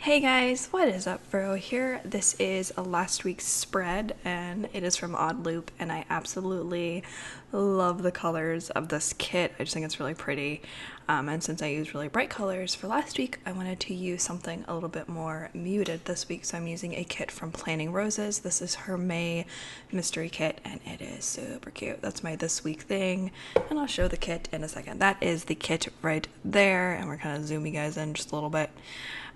Hey guys, what is up? Vero here. This is a last week's spread and it is from Odd Loop, and I absolutely love the colors of this kit. I just think it's really pretty. And since I used really bright colors for last week, I wanted to use something a little bit more muted this week. So I'm using a kit from Planning Roses. This is her May Mystery Kit and it is super cute. That's my this week thing, and I'll show the kit in a second. That is the kit right there, and we're kind of zoom you guys in just a little bit.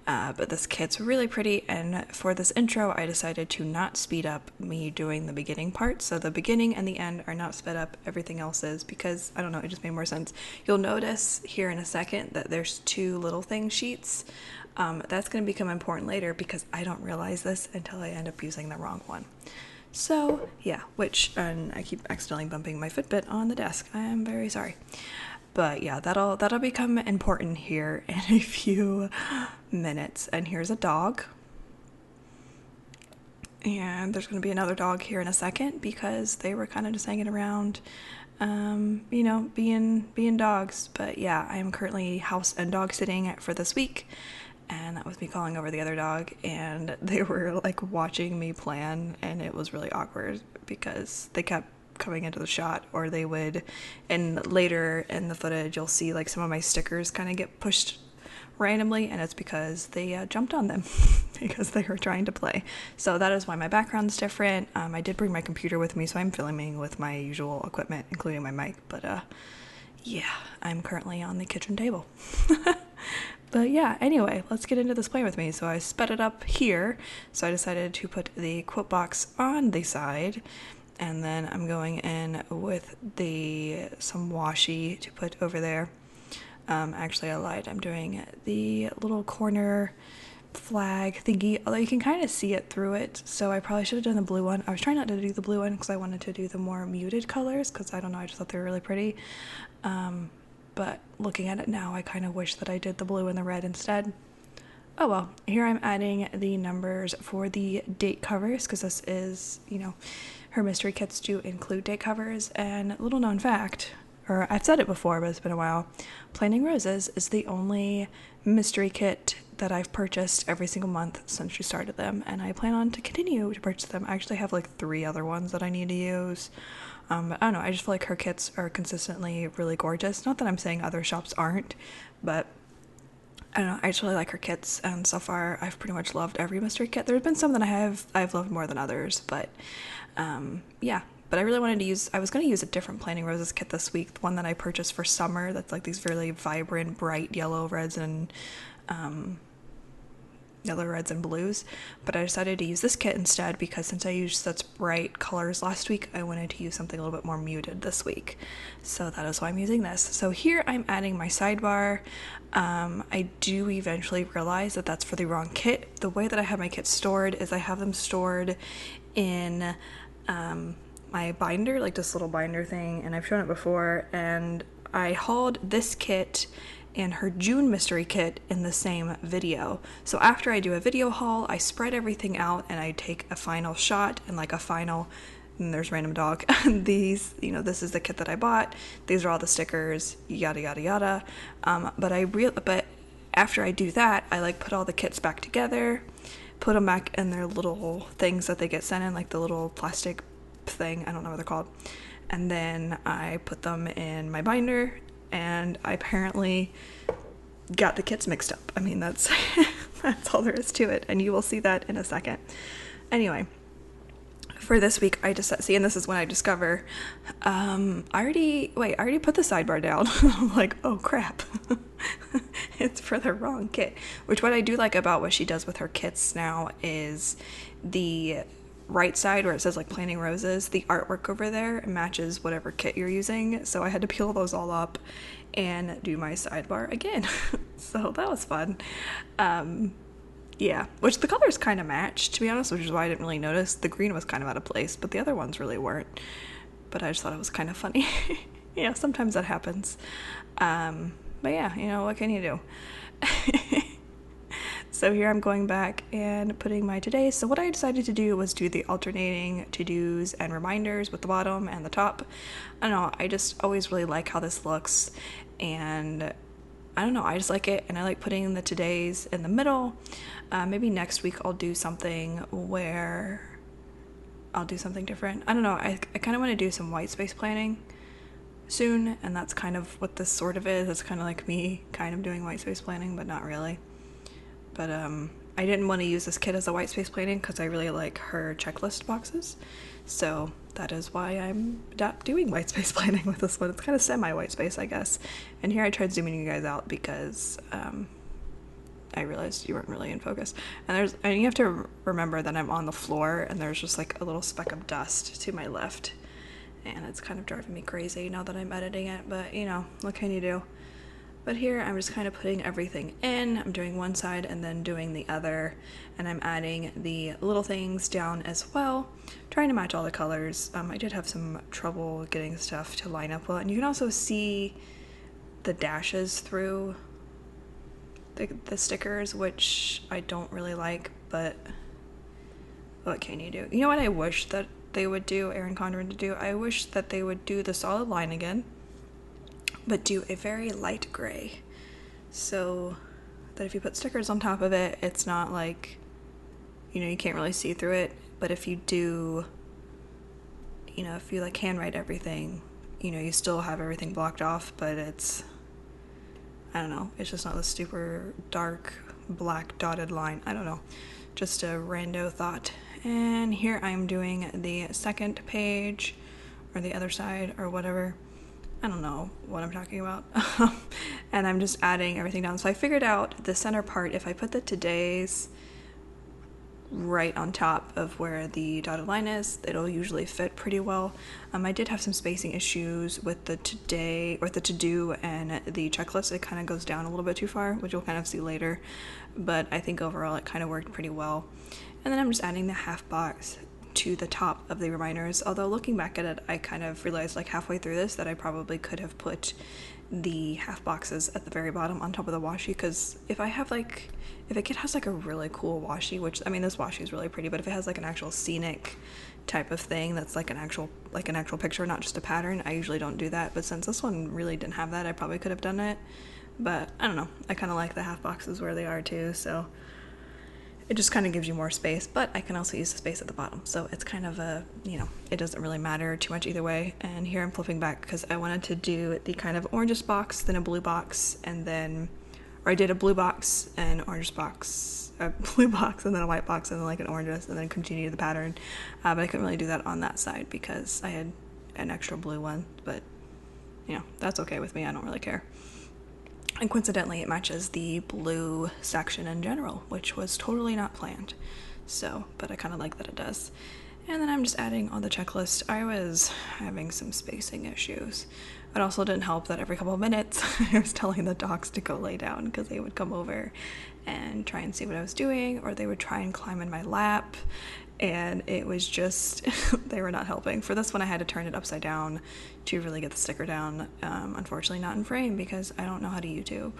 But this kit's really pretty, and for this intro I decided to not speed up me doing the beginning part. So the beginning and the end are not sped up, everything else is, because I don't know, it just made more sense. You'll notice here in a second that there's two little thing sheets. That's going to become important later because I don't realize this until I end up using the wrong one. So yeah, and I keep accidentally bumping my Fitbit on the desk. I am very sorry. But yeah, that'll become important here in a few minutes. And here's a dog. And there's going to be another dog here in a second because they were kind of just hanging around, being dogs. But yeah, I am currently house and dog sitting for this week. And that was me calling over the other dog, and they were like watching me plan, and it was really awkward because they kept coming into the shot, or they would, and later in the footage you'll see like some of my stickers kind of get pushed randomly, and it's because they jumped on them because they were trying to play. So that is why my background's different. I did bring my computer with me, so I'm filming with my usual equipment, including my mic, but yeah, I'm currently on the kitchen table. But yeah, anyway, let's get into this plan with me. So I sped it up here, so I decided to put the quote box on the side, and then I'm going in with some washi to put over there. Actually, I lied. I'm doing the little corner flag thingy, although you can kind of see it through it, so I probably should have done the blue one. I was trying not to do the blue one because I wanted to do the more muted colors, because I don't know, I just thought they were really pretty. But looking at it now, I kind of wish that I did the blue and the red instead. Oh well, here I'm adding the numbers for the date covers, because this is, her mystery kits do include date covers. And little known fact, or I've said it before, but it's been a while, Planning Roses is the only mystery kit that I've purchased every single month since she started them, and I plan on to continue to purchase them. I actually have like 3 other ones that I need to use. But I don't know, I just feel like her kits are consistently really gorgeous. Not that I'm saying other shops aren't, but I don't know, I just really like her kits, and so far I've pretty much loved every mystery kit. There's been some that I've loved more than others, but yeah. But I really wanted to I was going to use a different Planning Roses kit this week, the one that I purchased for summer, that's like these really vibrant, bright yellow, reds, and blues. But I decided to use this kit instead because since I used such bright colors last week, I wanted to use something a little bit more muted this week. So that is why I'm using this. So here I'm adding my sidebar. I do eventually realize that that's for the wrong kit. The way that I have my kits stored is I have them stored in my binder, like this little binder thing, and I've shown it before, and I hauled this kit and her June mystery kit in the same video. So after I do a video haul, I spread everything out and I take a final shot and like a final, and there's random dog. These, this is the kit that I bought. These are all the stickers, yada yada yada. But after I do that, I like put all the kits back together, put them back in their little things that they get sent in, like the little plastic thing, I don't know what they're called. And then I put them in my binder, and I apparently got the kits mixed up. I mean, that's that's all there is to it, and you will see that in a second. Anyway, for this week, I just see, and this is when I discover, I already put the sidebar down. I'm like, oh crap, it's for the wrong kit. Which, what I do like about what she does with her kits now is the right side where it says like Planning Roses, the artwork over there matches whatever kit you're using. So I had to peel those all up and do my sidebar again. So that was fun. Yeah, which the colors kind of matched, to be honest, which is why I didn't really notice. The green was kind of out of place, but the other ones really weren't. But I just thought it was kind of funny. Yeah, sometimes that happens. But yeah, what can you do? So here I'm going back and putting my to-dos. So what I decided to do was do the alternating to-dos and reminders with the bottom and the top. I don't know, I just always really like how this looks, and I don't know, I just like it, and I like putting the todays in the middle. Maybe next week I'll do something where I'll do something different. I don't know, I kind of want to do some white space planning soon, and that's kind of what this sort of is. It's kind of like me kind of doing white space planning, but not really. But I didn't want to use this kit as a white space planning because I really like her checklist boxes. So that is why I'm not doing white space planning with this one. It's kind of semi-white space, I guess. And here I tried zooming you guys out because I realized you weren't really in focus. And you have to remember that I'm on the floor and there's just like a little speck of dust to my left. And it's kind of driving me crazy now that I'm editing it, but you know, what can you do? But here I'm just kind of putting everything in. I'm doing one side and then doing the other, and I'm adding the little things down as well, trying to match all the colors. I did have some trouble getting stuff to line up well, and you can also see the dashes through the stickers, which I don't really like, but what can you do? You know what I wish that they would do, Erin Condren to do? I wish that they would do the solid line again, but do a very light gray, so that if you put stickers on top of it, it's not like, you know, you can't really see through it. But if you do, you know, if you like handwrite everything, you know, you still have everything blocked off, but it's, I don't know, it's just not the super dark black dotted line. I don't know, just a rando thought. And here I'm doing the second page, or the other side, or whatever. I don't know what I'm talking about. And I'm just adding everything down. So I figured out the center part, if I put the today's right on top of where the dotted line is, it'll usually fit pretty well. I did have some spacing issues with the today, or the to-do and the checklist. It kind of goes down a little bit too far, which you'll kind of see later. But I think overall it kind of worked pretty well. And then I'm just adding the half box to the top of the reminders, although looking back at it, I kind of realized like halfway through this that I probably could have put the half boxes at the very bottom on top of the washi, because if a kit has like a really cool washi, which, I mean, this washi is really pretty, but if it has like an actual scenic type of thing that's like an actual picture, not just a pattern, I usually don't do that. But since this one really didn't have that, I probably could have done it. But I don't know, I kind of like the half boxes where they are too, so it just kind of gives you more space, but I can also use the space at the bottom. So it's kind of a, you know, it doesn't really matter too much either way. And here I'm flipping back because I wanted to do the kind of orangish box, then a blue box, and then, or I did a blue box, an orange box, a blue box, and then a white box, and then like an orangish, and then continue the pattern. But I couldn't really do that on that side because I had an extra blue one, but you know, that's okay with me. I don't really care. And coincidentally, it matches the blue section in general, which was totally not planned. So, but I kind of like that it does. And then I'm just adding on the checklist. I was having some spacing issues. It also didn't help that every couple of minutes I was telling the dogs to go lay down because they would come over and try and see what I was doing, or they would try and climb in my lap. And it was just, they were not helping. For this one, I had to turn it upside down to really get the sticker down. Unfortunately, not in frame because I don't know how to YouTube.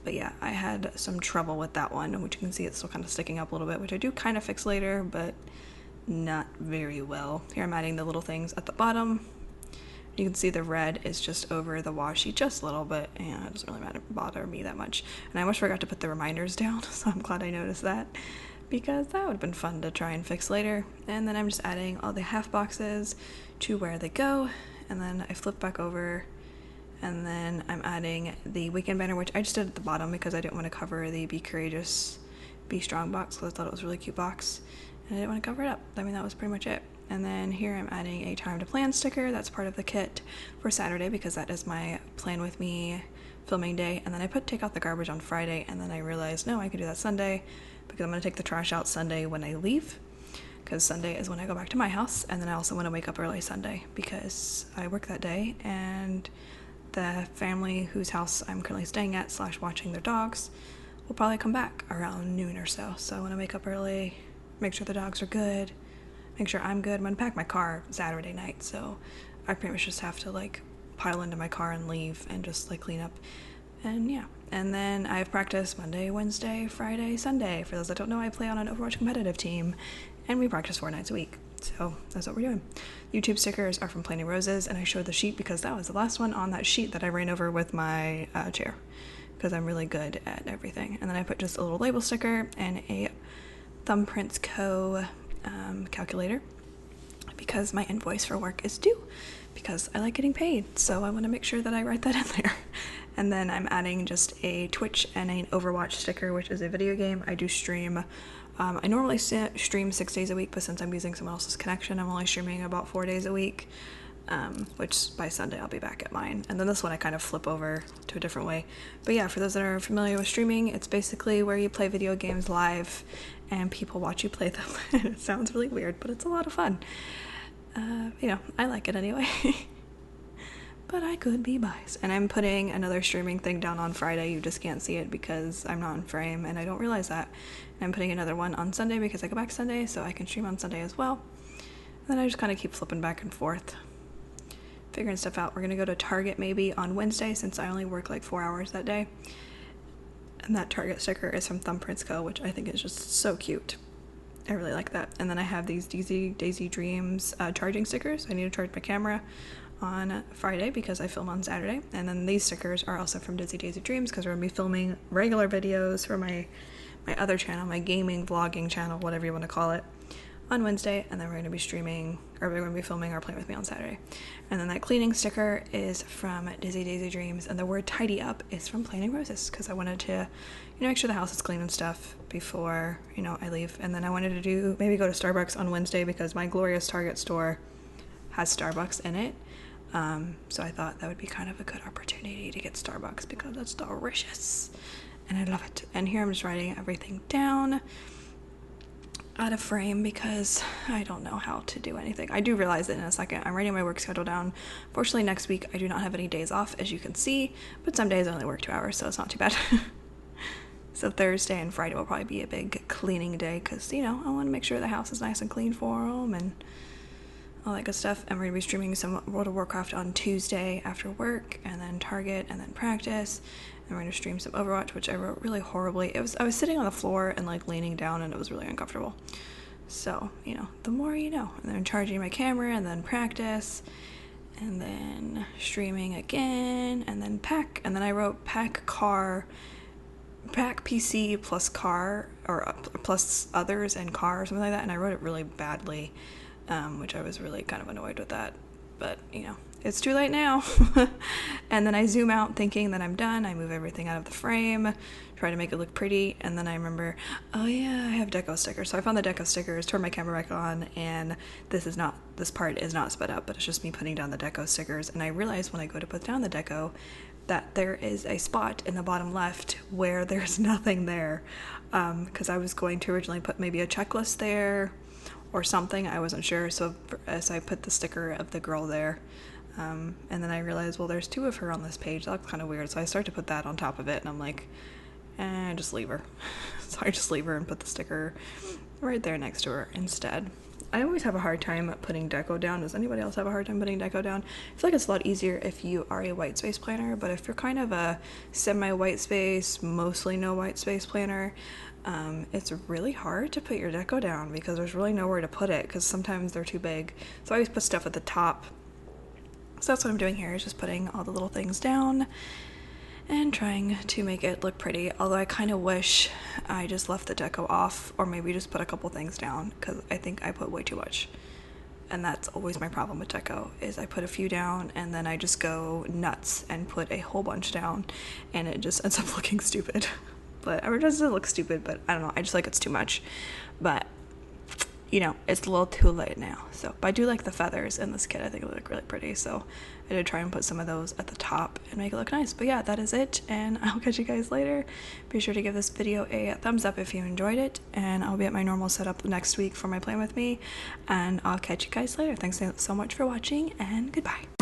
But yeah, I had some trouble with that one, which you can see it's still kind of sticking up a little bit, which I do kind of fix later, but not very well. Here I'm adding the little things at the bottom. You can see the red is just over the washi just a little bit, and it doesn't really bother me that much. And I almost forgot to put the reminders down, so I'm glad I noticed that, because that would have been fun to try and fix later. And then I'm just adding all the half boxes to where they go, and then I flip back over, and then I'm adding the weekend banner, which I just did at the bottom because I didn't want to cover the Be Courageous, Be Strong box, because I thought it was a really cute box, and I didn't want to cover it up. I mean, that was pretty much it. And then here I'm adding a time to plan sticker. That's part of the kit for Saturday because that is my Plan With Me filming day. And then I put take out the garbage on Friday, and then I realized, no, I can do that Sunday because I'm going to take the trash out Sunday when I leave, because Sunday is when I go back to my house. And then I also want to wake up early Sunday because I work that day, and the family whose house I'm currently staying at / watching their dogs will probably come back around noon or so. So I want to wake up early, make sure the dogs are good, make sure I'm good. I'm going to pack my car Saturday night, so I pretty much just have to like pile into my car and leave and just like clean up. And yeah, and then I have practice Monday, Wednesday, Friday, Sunday. For those that don't know, I play on an Overwatch competitive team, and we practice 4 nights a week. So that's what we're doing. YouTube stickers are from Planning Roses, and I showed the sheet because that was the last one on that sheet that I ran over with my chair, because I'm really good at everything. And then I put just a little label sticker and a Thumbprints Co. Calculator, because my invoice for work is due, because I like getting paid, so I want to make sure that I write that in there. And then I'm adding just a Twitch and an Overwatch sticker, which is a video game I do stream. I normally stream 6 days a week, but since I'm using someone else's connection, I'm only streaming about 4 days a week, which by Sunday I'll be back at mine. And then this one I kind of flip over to a different way. But yeah, for those that are familiar with streaming, it's basically where you play video games live and people watch you play them. It sounds really weird, but it's a lot of fun. You know, I like it anyway. But I could be biased. And I'm putting another streaming thing down on Friday. You just can't see it because I'm not in frame and I don't realize that. And I'm putting another one on Sunday because I go back Sunday, so I can stream on Sunday as well. And then I just kind of keep flipping back and forth, figuring stuff out. We're going to go to Target maybe on Wednesday, since I only work like 4 hours that day. And that Target sticker is from Thumbprints Co., which I think is just so cute. I really like that. And then I have these Daisy Dreams charging stickers. I need to charge my camera on Friday because I film on Saturday. And then these stickers are also from Daisy Dreams, because we're going to be filming regular videos for my other channel, my gaming vlogging channel, whatever you want to call it, on Wednesday. And then we're going to be streaming, or we're going to be filming our Plan With Me on Saturday. And then that cleaning sticker is from Daisy Dreams, and the word tidy up is from Planning Roses, because I wanted to, you know, make sure the house is clean and stuff before, you know, I leave. And then I wanted to maybe go to Starbucks on Wednesday, because my glorious Target store has Starbucks in it. So I thought that would be kind of a good opportunity to get Starbucks, because it's delicious and I love it. And here I'm just writing everything down out of frame because I don't know how to do anything. I do realize it in a second. I'm writing my work schedule down. Fortunately, next week I do not have any days off, as you can see, but some days I only work 2 hours, so it's not too bad. So Thursday and Friday will probably be a big cleaning day, because, you know, I want to make sure the house is nice and clean for them and all that good stuff. And we're going to be streaming some World of Warcraft on Tuesday after work, and then Target, and then practice. And we're going to stream some Overwatch, which I wrote really horribly. I was sitting on the floor and like leaning down, and it was really uncomfortable. So, you know, the more you know. And then charging my camera, and then practice, and then streaming again, and then pack. And then I wrote pack PC plus car, or plus others and car, or something like that. And I wrote it really badly, which I was really kind of annoyed with that. But, you know, it's too late now. And then I zoom out thinking that I'm done. I move everything out of the frame, try to make it look pretty, and then I remember, oh yeah, I have deco stickers. So I found the deco stickers, turned my camera back on, and this part is not sped up, but it's just me putting down the deco stickers. And I realized when I go to put down the deco that there is a spot in the bottom left where there's nothing there, because I was going to originally put maybe a checklist there or something. I wasn't sure, so as I put the sticker of the girl there, and then I realized, well, there's 2 of her on this page. That looks kind of weird, so I start to put that on top of it, and I'm like, just leave her. So I just leave her and put the sticker right there next to her instead. I always have a hard time putting deco down. Does anybody else have a hard time putting deco down? I feel like it's a lot easier if you are a white space planner, but if you're kind of a semi-white space, mostly no white space planner, it's really hard to put your deco down because there's really nowhere to put it, because sometimes they're too big. So I always put stuff at the top. So that's what I'm doing here, is just putting all the little things down and trying to make it look pretty. Although I kind of wish I just left the deco off, or maybe just put a couple things down, because I think I put way too much. And that's always my problem with deco, is I put a few down and then I just go nuts and put a whole bunch down, and it just ends up looking stupid. But it doesn't look stupid, but I don't know, I just like it's too much. But, you know, it's a little too late now. So, but I do like the feathers in this kit. I think it look really pretty, so I did try and put some of those at the top and make it look nice. But yeah, that is it, and I'll catch you guys later. Be sure to give this video a thumbs up if you enjoyed it, and I'll be at my normal setup next week for my Plan With Me, and I'll catch you guys later. Thanks so much for watching, and goodbye.